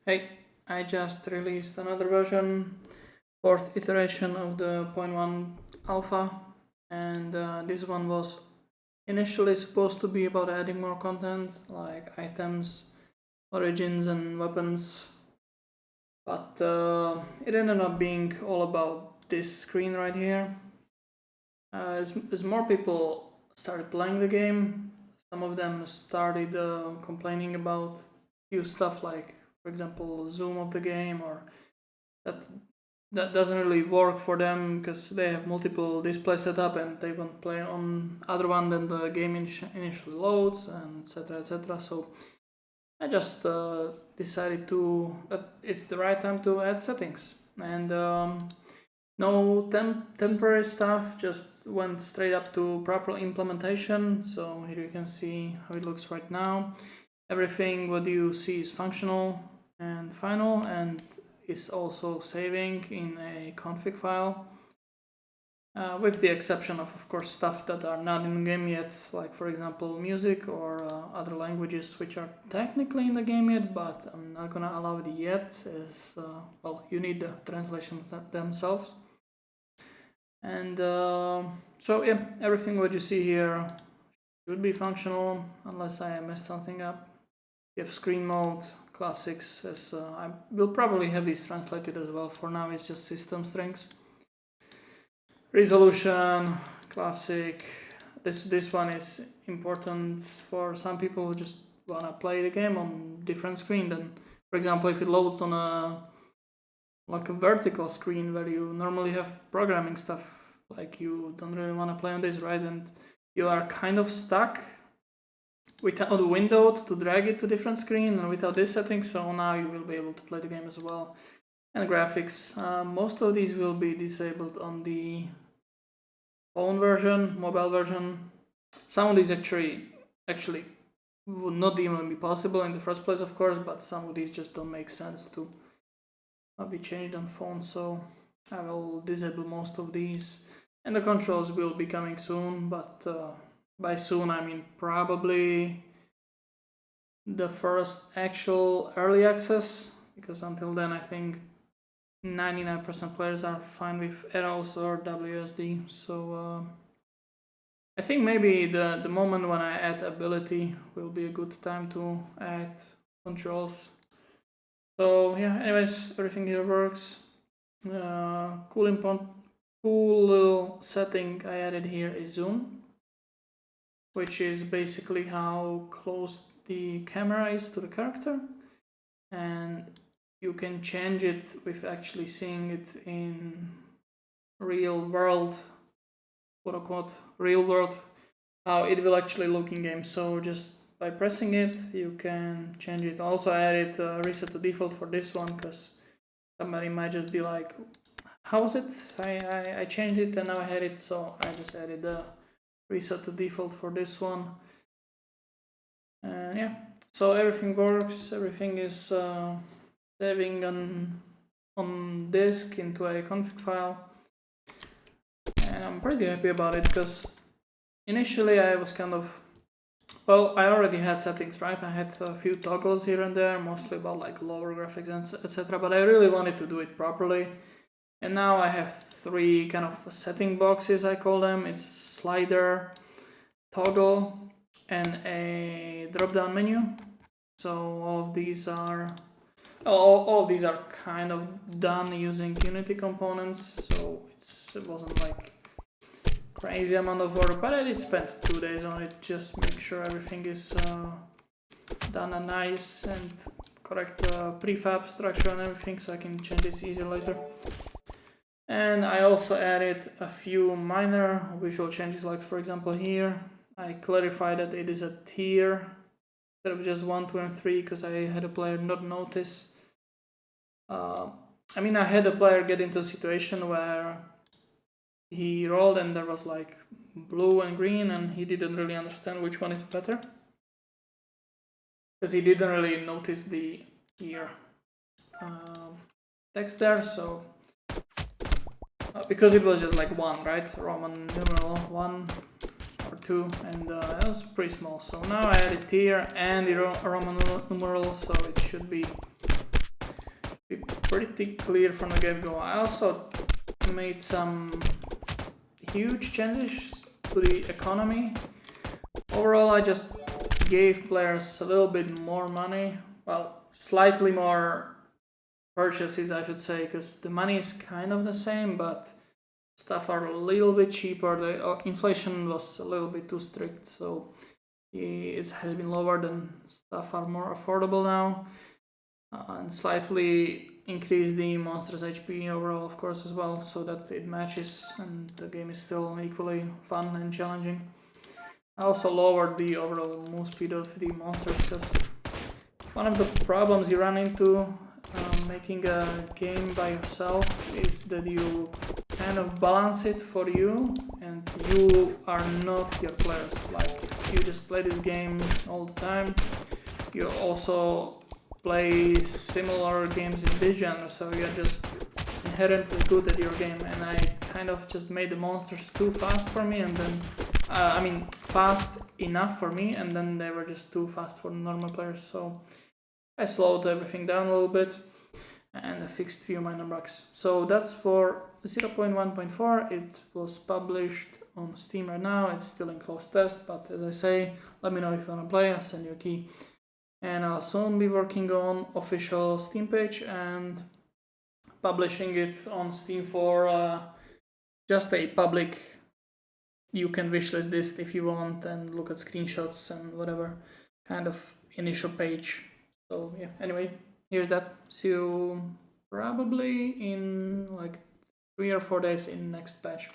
Hey, I just released another version, fourth iteration of the 0.1 alpha, and this one was initially supposed to be about adding more content like items, origins, and weapons, but it ended up being all about this screen right here. As more people started playing the game, some of them started complaining about few stuff like, for example, zoom of the game, or that doesn't really work for them because they have multiple displays set up and they won't play on other one than the game initially loads, and etc. So I just decided that it's the right time to add settings, and no temporary stuff, just went straight up to proper implementation. So here you can see how it looks right now. Everything what you see is functional and final, and is also saving in a config file, with the exception of course, stuff that are not in the game yet, like for example music or other languages which are technically in the game yet, but I'm not gonna allow it yet, as well, you need the translation themselves. And so yeah, everything what you see here should be functional unless I messed something up. You have screen mode, classics, as I will probably have these translated as well. For now it's just system strings. Resolution, classic. This one is important for some people who just wanna play the game on different screen than, for example, if it loads on a vertical screen where you normally have programming stuff, like you don't really want to play on this, right? And you are kind of stuck without a window to drag it to different screen and without this setting. So now you will be able to play the game as well. And graphics, most of these will be disabled on the phone version, mobile version. Some of these actually would not even be possible in the first place, of course, but some of these just don't make sense to be changed on phone, so I will disable most of these, and the controls will be coming soon, but by soon I mean probably the first actual early access, because until then I think 99% players are fine with arrows or WSD. So I think maybe the moment when I add ability will be a good time to add controls. So yeah, anyways, everything here works. Cool little setting I added here is zoom, which is basically how close the camera is to the character, and you can change it with actually seeing it in real world, quote unquote real world, how it will actually look in game. So just by pressing it, you can change it. Also, I added reset to default for this one because somebody might just be like, how was it? I changed it and now I had it, so I just added the reset to default for this one. Yeah, so everything works. Everything is saving on disk into a config file, and I'm pretty happy about it because initially I was kind of, well, I already had settings, right? I had a few toggles here and there, mostly about like lower graphics and etc. But I really wanted to do it properly. And now I have three kind of setting boxes, I call them. It's slider, toggle, and a drop-down menu. So all of these are kind of done using Unity components. So it wasn't like crazy amount of work, but I did spend 2 days on it, just make sure everything is done and nice and correct prefab structure and everything, so I can change this easier later. And I also added a few minor visual changes, like for example here, I clarified that it is a tier instead of just 1, 2, and 3, because I had a player not notice. I mean, I had a player get into a situation where he rolled and there was like blue and green, and he didn't really understand which one is better because he didn't really notice the ear text there. So because it was just like 1, right, Roman numeral 1 or 2, and it was pretty small. So now I added tier and the Roman numeral, so it should be pretty clear from the get-go. I also made some huge changes to the economy. Overall, I just gave players a little bit more money, well, slightly more purchases, I should say, because the money is kind of the same, but stuff are a little bit cheaper. The inflation was a little bit too strict, so it has been lowered and stuff are more affordable now, and slightly increase the monster's HP overall, of course, as well, so that it matches and the game is still equally fun and challenging. I also lowered the overall move speed of the monsters, because one of the problems you run into making a game by yourself is that you kind of balance it for you, and you are not your players. Like, you just play this game all the time. You also play similar games in this genre, so you're just inherently good at your game, and I kind of just made the monsters too fast for me, and then fast enough for me, and then they were just too fast for normal players, so I slowed everything down a little bit and I fixed few minor bugs. So that's for 0.1.4. It was published on Steam right now. It's still in closed test, but as I say, let me know if you want to play. I'll send you a key. And I'll soon be working on official Steam page and publishing it on Steam for just a public. You can wishlist this if you want and look at screenshots and whatever kind of initial page. So yeah, anyway, here's that. See you probably in like 3 or 4 days in next patch.